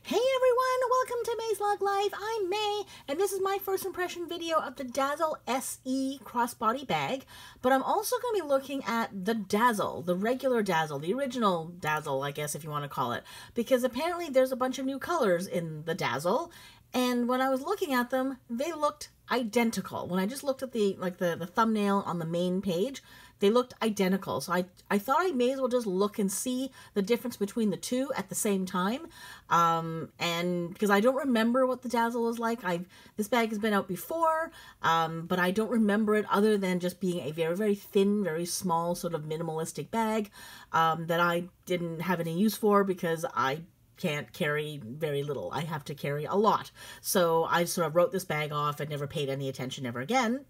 Hey everyone, welcome to MaysLugLife. I'm May, and this is my first impression video of the Dazzle SE crossbody bag, but I'm also going to be looking at the Dazzle, the regular Dazzle, the original Dazzle, I guess if you want to call it, because apparently there's a bunch of new colors in the Dazzle, and when I was looking at them, they looked identical. When I just looked at the thumbnail on the main page, they looked identical. So I thought I may as well just look and see the difference between the two at the same time. And because I don't remember what the Dazzle is like. This bag has been out before, but I don't remember it other than just being a very, very thin, very small sort of minimalistic bag that I didn't have any use for because I can't carry very little. I have to carry a lot. So I sort of wrote this bag off and never paid any attention ever again.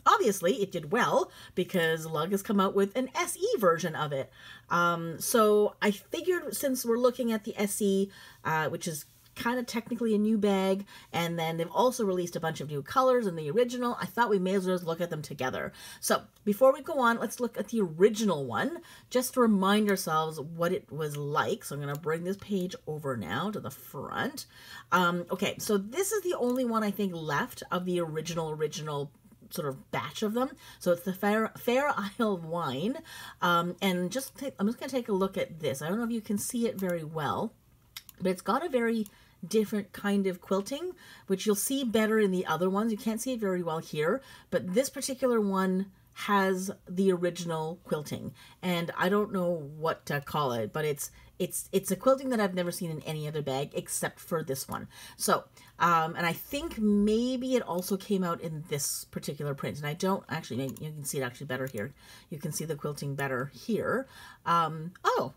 Obviously, it did well because Lug has come out with an SE version of it. So I figured since we're looking at the SE, which is kind of technically a new bag, and then they've also released a bunch of new colors in the original, I thought we may as well just look at them together. So before we go on, let's look at the original one, just to remind ourselves what it was like. So I'm going to bring this page over now to the front. Okay, so this is the only one I think left of the original sort of batch of them. So it's the Fair Isle wine. And I'm just going to take a look at this. I don't know if you can see it very well, but it's got a very different kind of quilting, which you'll see better in the other ones. You can't see it very well here, but this particular one has the original quilting, and I don't know what to call it, but it's a quilting that I've never seen in any other bag except for this one. So, and I think maybe it also came out in this particular print, and I don't actually, maybe you can see it actually better here. You can see the quilting better here. Oh,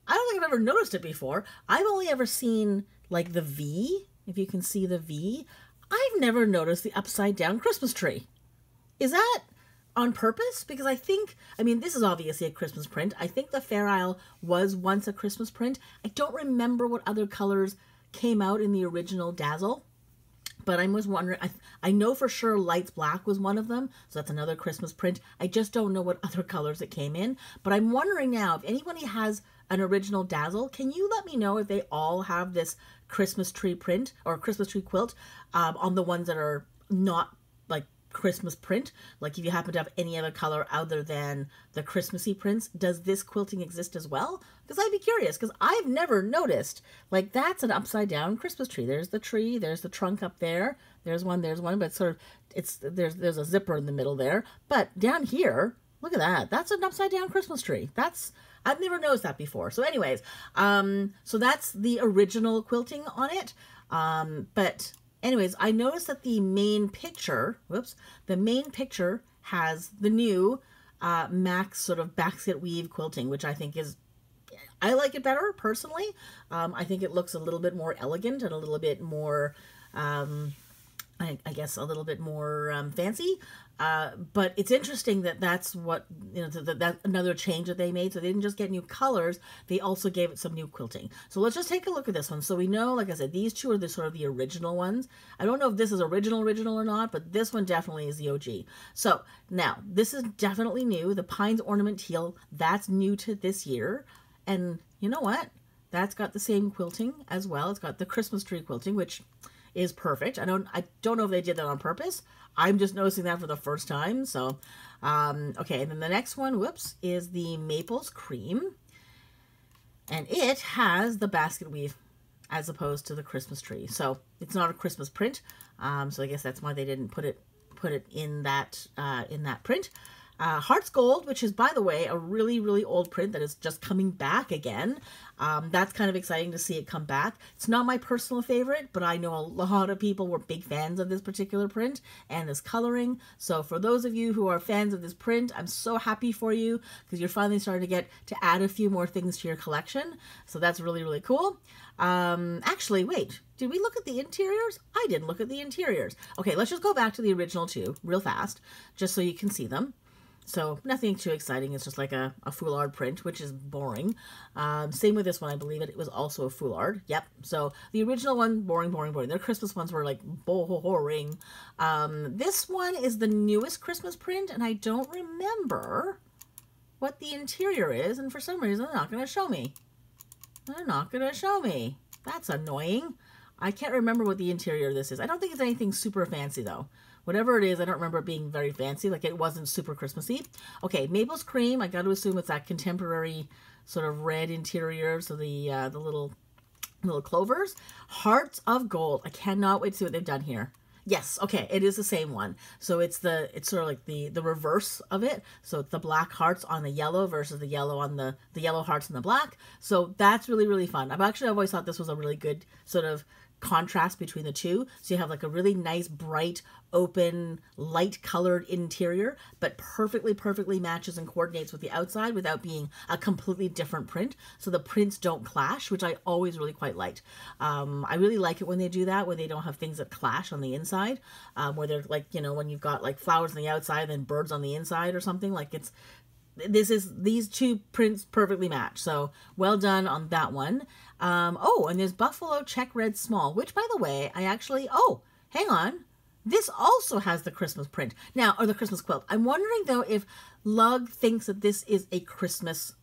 I don't think I've ever noticed it before. I've only ever seen like the V, if you can see the V. I've never noticed the upside down Christmas tree. Is that on purpose? Because I mean, this is obviously a Christmas print. I think the Fair Isle was once a Christmas print. I don't remember what other colors came out in the original Dazzle, but I was wondering, I know for sure Lights Black was one of them, so that's another Christmas print. I just don't know what other colors it came in, but I'm wondering now, if anybody has an original Dazzle, can you let me know if they all have this Christmas tree print or Christmas tree quilt on the ones that are not like Christmas print? Like if you happen to have any other color other than the Christmassy prints, does this quilting exist as well? Because I'd be curious, because I've never noticed. Like, that's an upside down Christmas tree. There's the tree, there's the trunk up there, there's one, but it's sort of, there's a zipper in the middle there, but down here, look at that, that's an upside down Christmas tree. I've never noticed that before. So anyways, so that's the original quilting on it, but anyways, I noticed that the main picture, the main picture has the new Max sort of basket weave quilting, which I think is, I like it better personally. I think it looks a little bit more elegant and a little bit more, I guess a little bit more fancy. But it's interesting that that's what, that's another change that they made. So they didn't just get new colors, they also gave it some new quilting. So let's just take a look at this one. So we know, like I said, these two are the sort of the original ones. I don't know if this is original or not, but this one definitely is the OG. So now this is definitely new. The Pines Ornament Teal, that's new to this year. And you know what? That's got the same quilting as well. It's got the Christmas tree quilting, which is perfect. I don't know if they did that on purpose. I'm just noticing that for the first time. So, okay, and then the next one, is the Maples Cream. And it has the basket weave as opposed to the Christmas tree. So it's not a Christmas print. So I guess that's why they didn't put it in that print. Heart's Gold, which is, by the way, a really, really old print that is just coming back again. That's kind of exciting to see it come back. It's not my personal favorite, but I know a lot of people were big fans of this particular print and this coloring. So for those of you who are fans of this print, I'm so happy for you because you're finally starting to get to add a few more things to your collection. So that's really, really cool. Actually, wait, did we look at the interiors? I didn't look at the interiors. Okay, let's just go back to the original two real fast, just so you can see them. So nothing too exciting. It's just like a foulard print, which is boring. Same with this one. I believe it was also a foulard. Yep. So the original one, boring. Their Christmas ones were like boring. This one is the newest Christmas print, and I don't remember what the interior is. And for some reason, they're not going to show me. They're not going to show me. That's annoying. I can't remember what the interior of this is. I don't think it's anything super fancy though. Whatever it is, I don't remember it being very fancy. Like it wasn't super Christmassy. Okay, Maple's Cream. I got to assume it's that contemporary sort of red interior. So the little clovers. Hearts of Gold. I cannot wait to see what they've done here. Yes, okay, it is the same one. So it's sort of like the reverse of it. So it's the black hearts on the yellow versus the yellow on the yellow hearts on the black. So that's really, really fun. I've always thought this was a really good sort of contrast between the two. So you have like a really nice, bright, open, light colored interior, but perfectly matches and coordinates with the outside without being a completely different print. So the prints don't clash, which I always really quite liked. I really like it when they do that, when they don't have things that clash on the inside, where they're like, you know, when you've got like flowers on the outside and birds on the inside or something. Like these two prints perfectly match. So well done on that one. Oh, and there's Buffalo Check Red Small, which by the way, oh, hang on. This also has the Christmas print now, or the Christmas quilt. I'm wondering though, if Lug thinks that this is a Christmas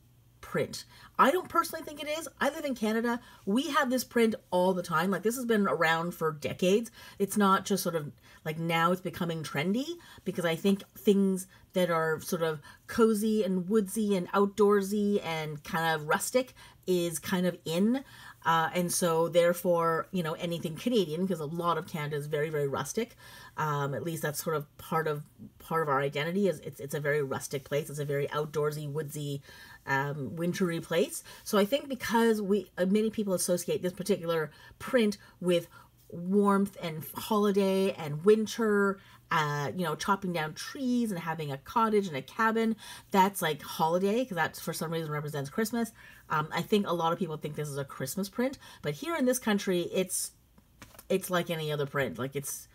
print. I don't personally think it is. I live in Canada. We have this print all the time. Like this has been around for decades. It's not just sort of like now it's becoming trendy, because I think things that are sort of cozy and woodsy and outdoorsy and kind of rustic is kind of in. And so therefore, you know, anything Canadian, because a lot of Canada is very, very rustic. At least that's sort of part of our identity, is it's a very rustic place. It's a very outdoorsy, woodsy, wintry place. So I think because many people associate this particular print with warmth and holiday and winter, you know, chopping down trees and having a cottage and a cabin, that's like holiday, because that for some reason represents Christmas. I think a lot of people think this is a Christmas print, but here in this country, it's like any other print. Like it's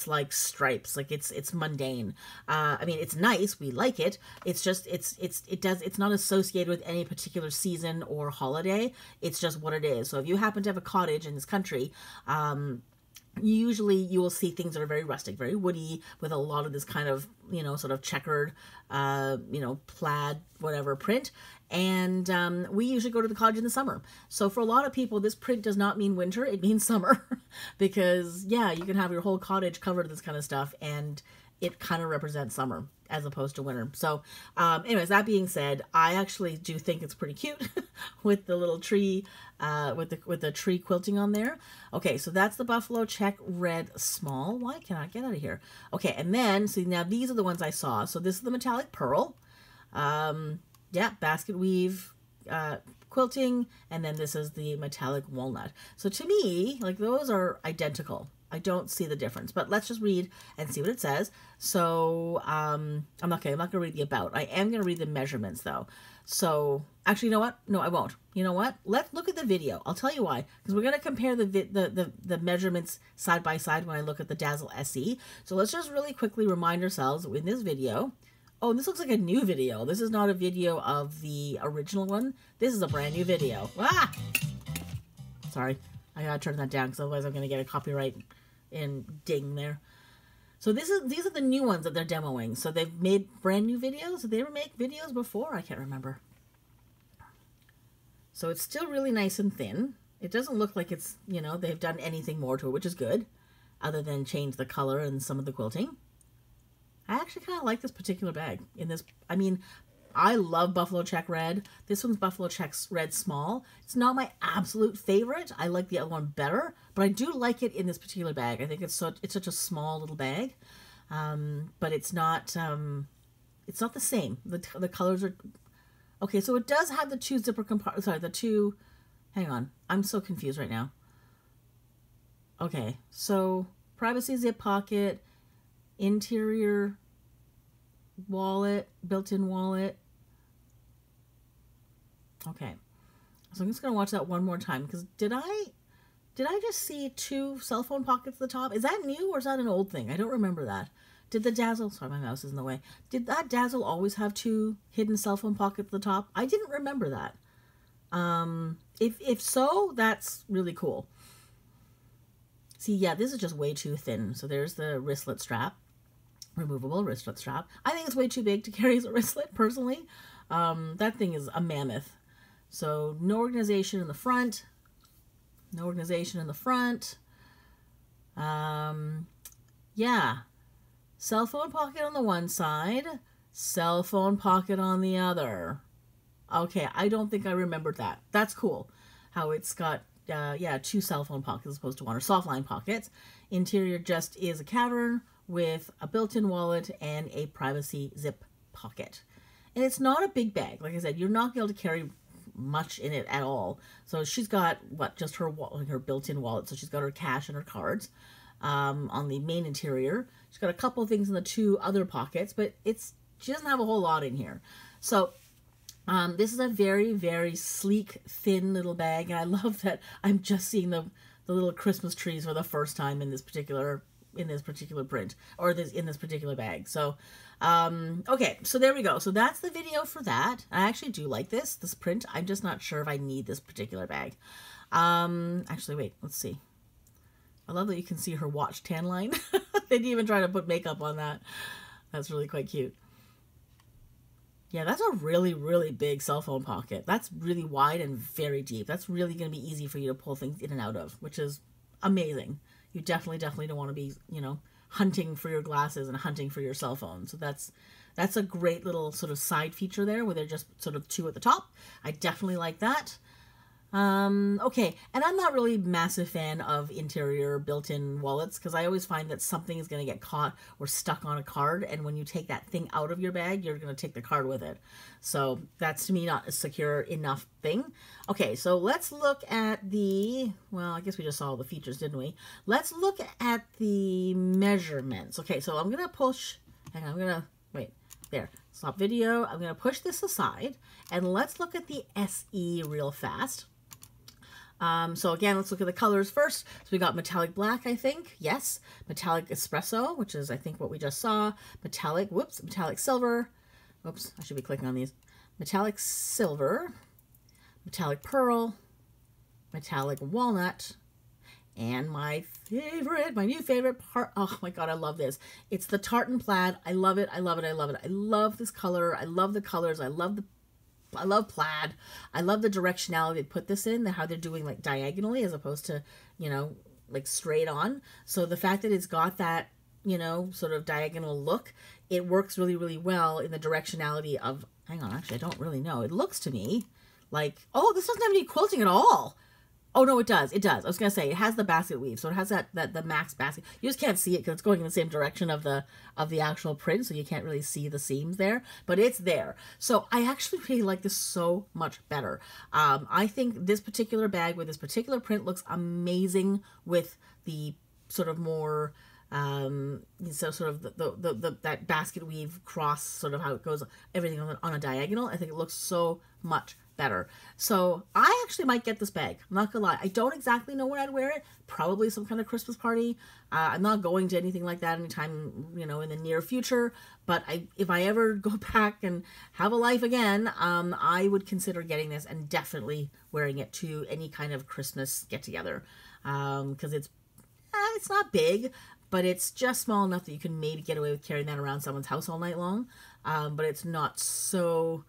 like stripes, like it's mundane. I mean, it's nice, we like it. It's just it's not associated with any particular season or holiday. It's just what it is. So if you happen to have a cottage in this country, usually you will see things that are very rustic, very woody, with a lot of this kind of, you know, sort of checkered, you know, plaid, whatever print. And we usually go to the cottage in the summer. So for a lot of people, this print does not mean winter, it means summer. Because, yeah, you can have your whole cottage covered in this kind of stuff, and it kind of represents summer as opposed to winter. So anyways, that being said, I actually do think it's pretty cute with the little tree, with the tree quilting on there. Okay, so that's the Buffalo Check Red Small. Why can't I get out of here? Okay, and then, so now these are the ones I saw. So this is the Metallic Pearl. Yeah, basket weave, quilting, and then this is the Metallic Walnut. So to me, like, those are identical. I don't see the difference, but let's just read and see what it says. So, I'm not going to read the about. I am going to read the measurements though. So, actually, you know what? No, I won't. You know what? Let's look at the video. I'll tell you why. Because we're going to compare the measurements side by side when I look at the Dazzle SE. So let's just really quickly remind ourselves in this video. Oh, this looks like a new video. This is not a video of the original one. This is a brand new video. Ah! Sorry. I gotta turn that down because otherwise I'm going to get a copyright and ding there. So these are the new ones that they're demoing. So they've made brand new videos. Did they ever make videos before? I can't remember. So it's still really nice and thin. It doesn't look like it's, you know, they've done anything more to it, which is good, other than change the color and some of the quilting. I actually kind of like this particular bag. I mean, I love Buffalo Check Red. This one's Buffalo Check Red Small. It's not my absolute favorite. I like the other one better, but I do like it in this particular bag. I think it's such a small little bag, but it's not the same. The colors are okay. So it does have the two zipper compartments. Sorry, the two. Hang on, I'm so confused right now. Okay, so privacy zip pocket, interior wallet, built-in wallet. Okay, so I'm just gonna watch that one more time, because did I just see two cell phone pockets at the top? Is that new or is that an old thing? I don't remember that. Did the Dazzle, sorry, my mouse is in the way. Did that Dazzle always have two hidden cell phone pockets at the top? I didn't remember that. If so, that's really cool. See, yeah, this is just way too thin. So there's the wristlet strap, removable wristlet strap. I think it's way too big to carry as a wristlet, personally. That thing is a mammoth. So no organization in the front. No organization in the front. Yeah. Cell phone pocket on the one side. Cell phone pocket on the other. Okay, I don't think I remembered that. That's cool. How it's got, yeah, 2 cell phone pockets as opposed to 1, or softline pockets. Interior just is a cavern with a built-in wallet and a privacy zip pocket. And it's not a big bag. Like I said, you're not going to be able to carry much in it at all. So she's got, what, just her built-in wallet. So she's got her cash and her cards on the main interior. She's got a couple of things in the 2 other pockets, but she doesn't have a whole lot in here. So this is a very, very sleek, thin little bag, and I love that I'm just seeing the little Christmas trees for the first time in this particular print, or in this particular bag. So, okay, so there we go. So that's the video for that. I actually do like this print. I'm just not sure if I need this particular bag. Actually, wait, let's see. I love that you can see her watch tan line. They didn't even try to put makeup on that. That's really quite cute. Yeah, that's a really, really big cell phone pocket. That's really wide and very deep. That's really going to be easy for you to pull things in and out of, which is amazing. You definitely don't want to be, you know, hunting for your glasses and hunting for your cell phone. So that's a great little sort of side feature there where they're just sort of 2 at the top. I definitely like that. Okay, and I'm not really a massive fan of interior built-in wallets because I always find that something is going to get caught or stuck on a card, and when you take that thing out of your bag, you're going to take the card with it. So that's, to me, not a secure enough thing. Okay, so let's look at the, well, I guess we just saw all the features, didn't we? Let's look at the measurements. Okay, so I'm going to push, hang on, I'm going to, wait, there, stop video. I'm going to push this aside, and let's look at the SE real fast. So again, let's look at the colors first. So we got metallic black, I think. Yes. Metallic espresso, which is, I think, what we just saw. Metallic, whoops, metallic silver. Oops, I should be clicking on these. Metallic silver, metallic pearl, metallic walnut, and my favorite, my new favorite part. Oh my God, I love this. It's the tartan plaid. I love it. I love it. I love it. I love this color. I love the colors. I love plaid. I love the directionality they put this in, how they're doing like diagonally as opposed to, you know, like straight on. So the fact that it's got that, you know, sort of diagonal look, it works really, really well in the directionality of, hang on, actually, I don't really know. It looks to me like, oh, this doesn't have any quilting at all. Oh, no, it does. It does. I was going to say, it has the basket weave. So it has the max basket. You just can't see it because it's going in the same direction of the actual print. So you can't really see the seams there. But it's there. So I actually really like this so much better. I think this particular bag with this particular print looks amazing with the sort of more... so sort of that basket weave cross, sort of how it goes, everything on a diagonal. I think it looks so much better. So I actually might get this bag. I'm not gonna lie. I don't exactly know when I'd wear it. Probably some kind of Christmas party. I'm not going to anything like that anytime, you know, in the near future. But if I ever go back and have a life again, I would consider getting this and definitely wearing it to any kind of Christmas get together. Because it's not big, but it's just small enough that you can maybe get away with carrying that around someone's house all night long. But it's not so,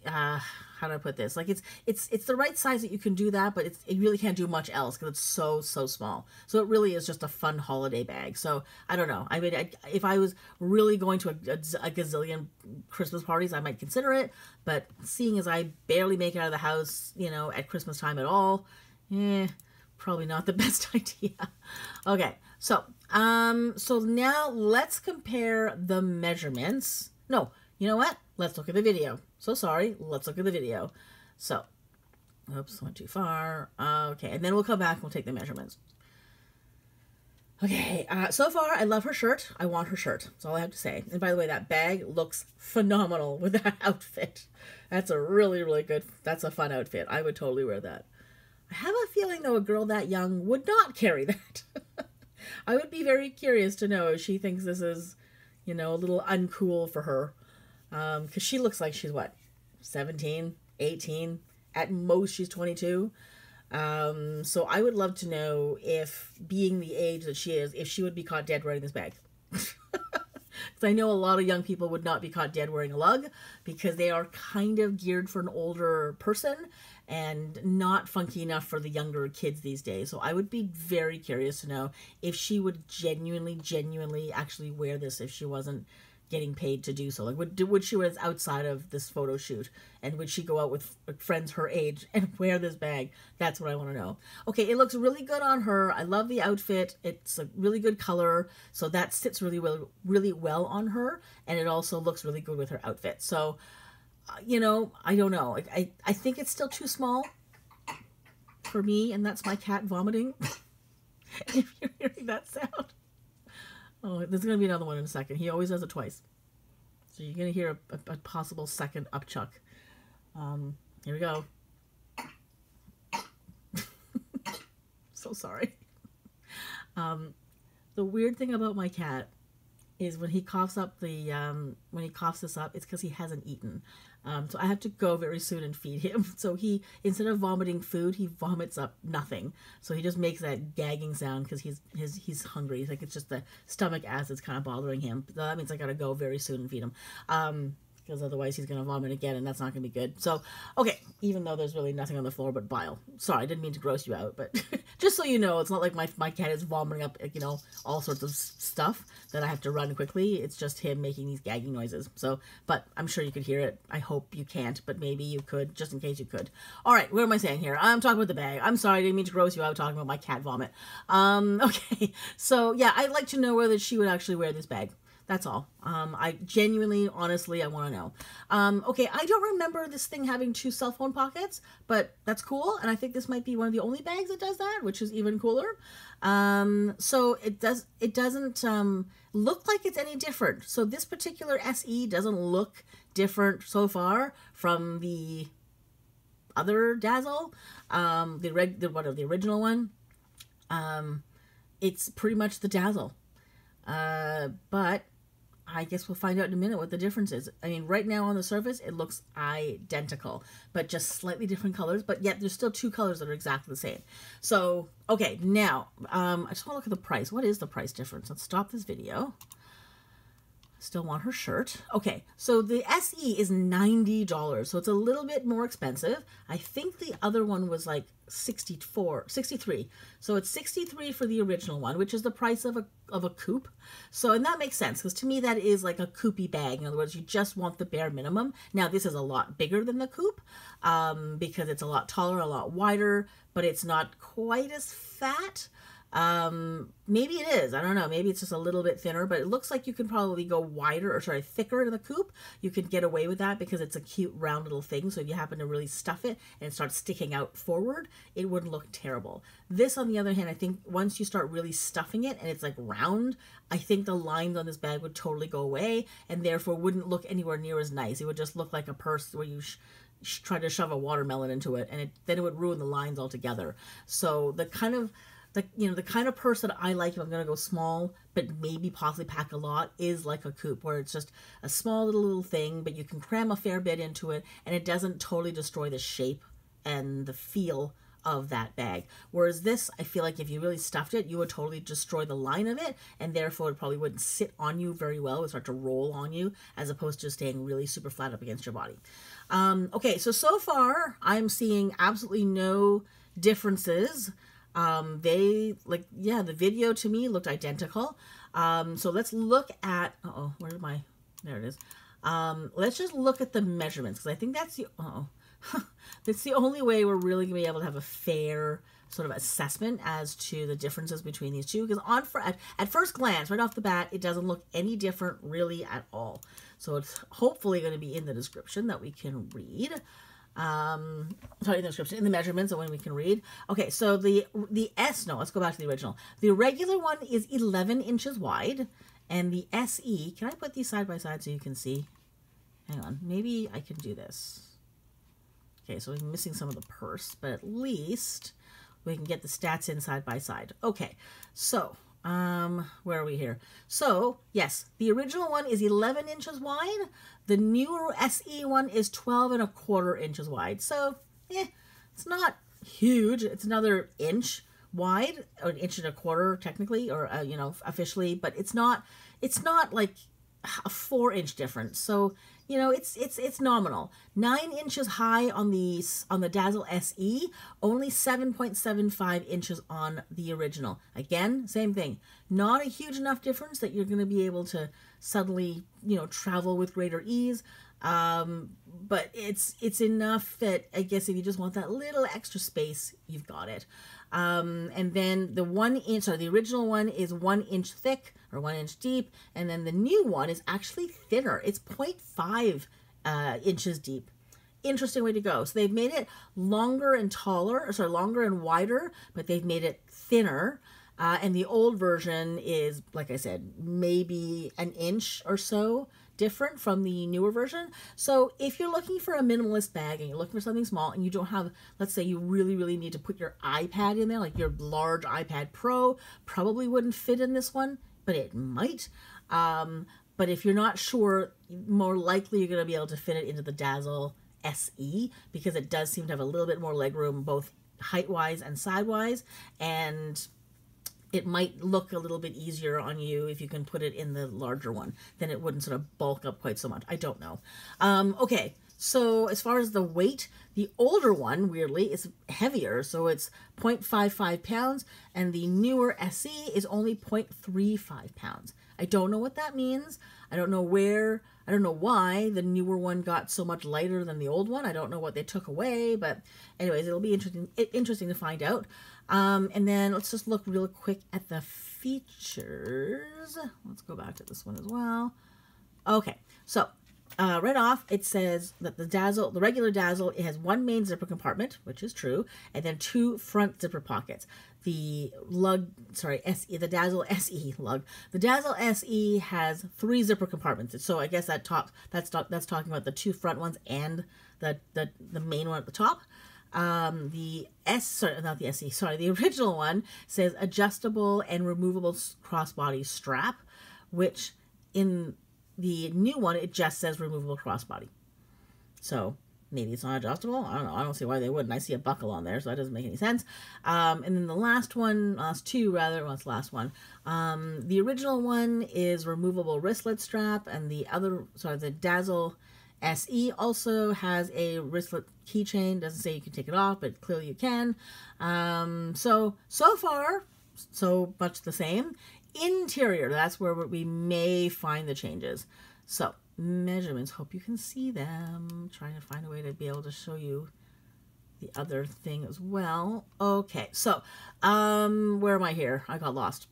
how do I put this? Like it's the right size that you can do that, but it really can't do much else because it's so small. So it really is just a fun holiday bag. So I don't know. I mean, if I was really going to a gazillion Christmas parties, I might consider it. But seeing as I barely make it out of the house, you know, at Christmas time at all, probably not the best idea. Okay, so now let's compare the measurements. No, you know what? Let's look at the video. So sorry, let's look at the video. So, oops, went too far. Okay, and then we'll come back and we'll take the measurements. Okay, so far I love her shirt. I want her shirt. That's all I have to say. And by the way, that bag looks phenomenal with that outfit. That's a really, really good, that's a fun outfit. I would totally wear that. I have a feeling, though, a girl that young would not carry that. I would be very curious to know if she thinks this is, you know, a little uncool for her. Because she looks like she's, what, 17, 18? At most, she's 22. So I would love to know if, being the age that she is, if she would be caught dead wearing this bag. I know a lot of young people would not be caught dead wearing a lug because they are kind of geared for an older person and not funky enough for the younger kids these days. So I would be very curious to know if she would genuinely actually wear this if she wasn't getting paid to do so. Like, would she wear this outside of this photo shoot? And would she go out with friends her age and wear this bag? That's what I want to know. Okay, it looks really good on her. I love the outfit. It's a really good color, so that sits really well on her, and it also looks really good with her outfit. So, you know, I don't know. I think it's still too small for me, and that's my cat vomiting. If you're hearing that sound. Oh, there's going to be another one in a second. He always does it twice. So you're going to hear a possible second upchuck. Here we go. So sorry. The weird thing about my cat is when he coughs up when he coughs this up, it's because he hasn't eaten. So I have to go very soon and feed him. So he, instead of vomiting food, he vomits up nothing. So he just makes that gagging sound because he's hungry. He's like, it's just the stomach acid's kind of bothering him. So that means I gotta go very soon and feed him. Because otherwise he's going to vomit again, and that's not going to be good. So, okay, even though there's really nothing on the floor but bile. Sorry, I didn't mean to gross you out, but just so you know, it's not like my cat is vomiting up, you know, all sorts of stuff that I have to run quickly. It's just him making these gagging noises. So, but I'm sure you could hear it. I hope you can't, but maybe you could, just in case you could. All right, what am I saying here? I'm talking about the bag. I'm sorry, I didn't mean to gross you out talking about my cat vomit. Okay, so yeah, I'd like to know whether she would actually wear this bag. That's all. I genuinely, honestly, I want to know. Okay, I don't remember this thing having 2 cell phone pockets, but that's cool. And I think this might be one of the only bags that does that, which is even cooler. So it doesn't look like it's any different. So this particular SE doesn't look different so far from the other Dazzle, the original one. It's pretty much the Dazzle. But I guess we'll find out in a minute what the difference is. I mean, right now on the surface, it looks identical, but just slightly different colors, but yet there's still 2 colors that are exactly the same. So, okay, now, I just want to look at the price. What is the price difference? Let's stop this video. Still want her shirt. Okay, so the SE is $90, so it's a little bit more expensive. I think the other one was like $63. So it's $63 for the original one, which is the price of a coupe. So, and that makes sense, because to me that is like a coupey bag. In other words, you just want the bare minimum. Now this is a lot bigger than the coupe, because it's a lot taller, a lot wider, but it's not quite as fat. Maybe it is. I don't know. Maybe it's just a little bit thinner, but it looks like you can probably go wider, or sorry, thicker in the coupe. You can get away with that because it's a cute round little thing. So if you happen to really stuff it and it starts sticking out forward, it wouldn't look terrible. This, on the other hand, I think once you start really stuffing it and it's like round, I think the lines on this bag would totally go away and therefore wouldn't look anywhere near as nice. It would just look like a purse where you try to shove a watermelon into it, and then it would ruin the lines altogether. So the kind of purse that I like if I'm going to go small, but maybe possibly pack a lot, is like a coupe, where it's just a small little thing, but you can cram a fair bit into it, and it doesn't totally destroy the shape and the feel of that bag. Whereas this, I feel like if you really stuffed it, you would totally destroy the line of it, and therefore it probably wouldn't sit on you very well. It would start to roll on you, as opposed to staying really super flat up against your body. Okay, so far, I'm seeing absolutely no differences. The video to me looked identical. So let's look at, there it is. Let's just look at the measurements, because I think that's that's the only way we're really gonna be able to have a fair sort of assessment as to the differences between these two, because at first glance, right off the bat, it doesn't look any different really at all. So it's hopefully going to be in the description that we can read. In the description, in the measurements, and when we can read. Okay, so let's go back to the original. The regular one is 11 inches wide, and the SE, can I put these side by side so you can see? Hang on, maybe I can do this. Okay, so I'm missing some of the purse, but at least we can get the stats in side by side. Okay, so where are we here? So yes, the original one is 11 inches wide. The newer SE one is 12.25 inches wide. So it's not huge. It's another inch wide, or 1.25 inches technically, or officially, but it's not like a 4-inch difference. So, you know, it's nominal. 9 inches high on the Dazzle SE, only 7.75 inches on the original. Again, same thing. Not a huge enough difference that you're going to be able to suddenly, you know, travel with greater ease. But it's enough that I guess if you just want that little extra space, you've got it. And then the the original one is 1 inch thick or 1 inch deep. And then the new one is actually thinner. It's 0.5 inches deep. Interesting way to go. So they've made it longer and taller, sorry, longer and wider, but they've made it thinner. And the old version is, like I said, maybe an inch or so different from the newer version. So if you're looking for a minimalist bag and you're looking for something small and you don't have, let's say you really need to put your iPad in there, like your large iPad Pro, probably wouldn't fit in this one, but it might. But if you're not sure, more likely you're going to be able to fit it into the Dazzle SE, because it does seem to have a little bit more legroom, both height-wise and side-wise, and it might look a little bit easier on you if you can put it in the larger one. Then it wouldn't sort of bulk up quite so much. I don't know. Okay, so as far as the weight, the older one, weirdly, is heavier. So it's 0.55 pounds, and the newer SE is only 0.35 pounds. I don't know what that means. I don't know why the newer one got so much lighter than the old one. I don't know what they took away, but anyways, it'll be interesting to find out. And then let's just look real quick at the features. Let's go back to this one as well. Okay, so right off, it says that the regular Dazzle, it has 1 main zipper compartment, which is true, and then 2 front zipper pockets. The the Dazzle SE The Dazzle SE has 3 zipper compartments. So I guess that's talking about the 2 front ones and the main one at the top. The original one says adjustable and removable crossbody strap, which in the new one, it just says removable crossbody. So maybe it's not adjustable. I don't know. I don't see why they wouldn't. I see a buckle on there, so that doesn't make any sense. And then the last two, the last one. The original one is removable wristlet strap, and the Dazzle SE also has a wristlet keychain. Doesn't say you can take it off, but clearly you can. So far, so much the same. Interior, that's where we may find the changes. So measurements, hope you can see them. Trying to find a way to be able to show you the other thing as well. Okay, so where am I here? I got lost.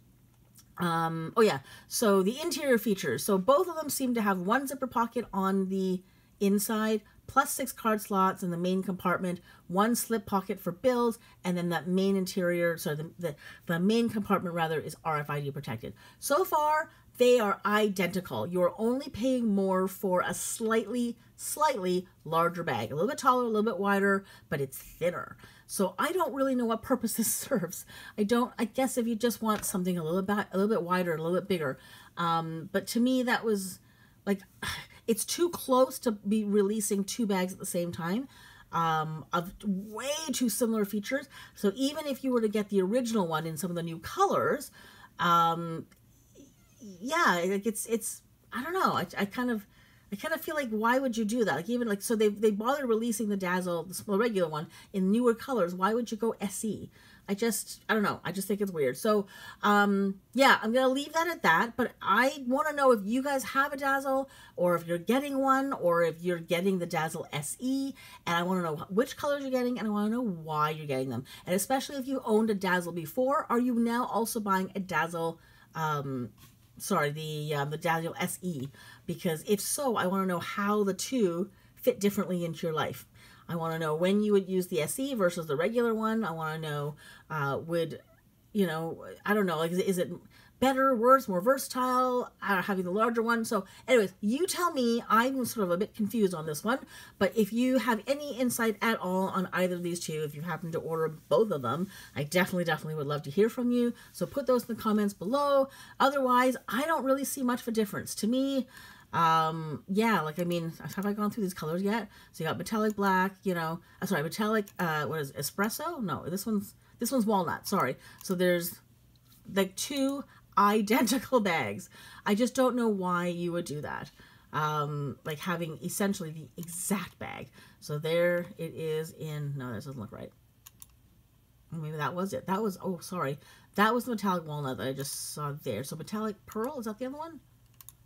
Oh yeah, so the interior features. So both of them seem to have 1 zipper pocket on the inside, plus 6 card slots in the main compartment, 1 slip pocket for bills, and then that main interior, so the main compartment rather, is RFID protected. So far, they are identical. You're only paying more for a slightly larger bag. A little bit taller, a little bit wider, but it's thinner. So I don't really know what purpose this serves. I guess if you just want something a little bit wider, a little bit bigger. But to me, that was like, it's too close to be releasing 2 bags at the same time, of way too similar features. So even if you were to get the original one in some of the new colors, yeah, like it's I don't know. I kind of feel like, why would you do that? Like, even like, so they bothered releasing the Dazzle, the regular one, in newer colors. Why would you go SE? I don't know. I just think it's weird. So, yeah, I'm going to leave that at that. But I want to know if you guys have a Dazzle, or if you're getting one, or if you're getting the Dazzle SE. And I want to know which colors you're getting, and I want to know why you're getting them. And especially if you owned a Dazzle before, are you now also buying a Dazzle, the Dazzle SE? Because if so, I want to know how the two fit differently into your life. I want to know when you would use the SE versus the regular one. I want to know, I don't know, like, is it better, worse, more versatile, having the larger one? So anyways, you tell me. I'm sort of a bit confused on this one, but if you have any insight at all on either of these two, if you happen to order both of them, I definitely would love to hear from you. So put those in the comments below. Otherwise, I don't really see much of a difference. To me, yeah, like, I mean, have I gone through these colors yet? So you got metallic black, metallic, what is it, espresso? No, this one's walnut, sorry. So there's like 2 identical bags. I just don't know why you would do that. Like having essentially the exact bag. So there it is in, no, that doesn't look right. Maybe that was it. That was, oh, sorry. That was the metallic walnut that I just saw there. So metallic pearl, is that the other one?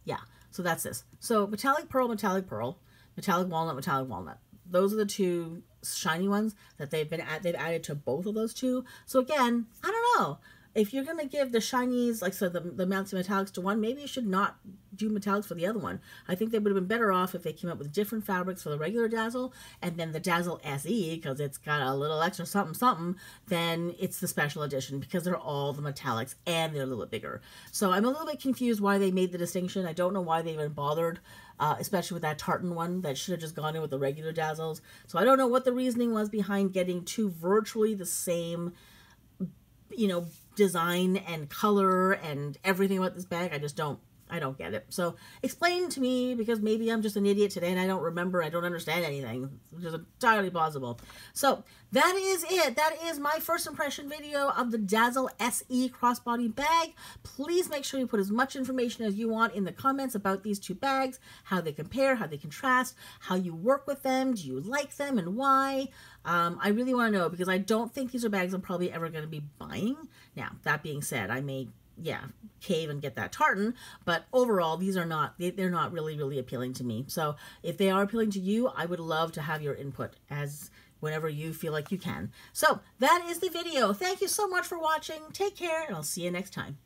Yeah, so that's this. So metallic pearl, metallic walnut, metallic walnut. Those are the two shiny ones that they've added to both of those two. So again, I don't know. If you're going to give the shinies, like so the amounts of metallics to one, maybe you should not do metallics for the other one. I think they would have been better off if they came up with different fabrics for the regular Dazzle, and then the Dazzle SE, because it's got a little extra something something, then it's the special edition, because they're all the metallics and they're a little bit bigger. So I'm a little bit confused why they made the distinction. I don't know why they even bothered, especially with that tartan one that should have just gone in with the regular Dazzles. So I don't know what the reasoning was behind getting two virtually the same, you know, design and color and everything about this bag. I don't get it. So explain to me, because maybe I'm just an idiot today and I don't remember, I don't understand anything, which is entirely possible. So that is it. That is my first impression video of the Dazzle SE crossbody bag. Please make sure you put as much information as you want in the comments about these two bags, how they compare, how they contrast, how you work with them, do you like them, and why. I really want to know, because I don't think these are bags I'm probably ever going to be buying. Now, that being said, I may, yeah, cave and get that tartan, but overall, these are not, they're not really appealing to me. So if they are appealing to you, I would love to have your input as whenever you feel like you can. So that is the video. Thank you so much for watching. Take care, and I'll see you next time.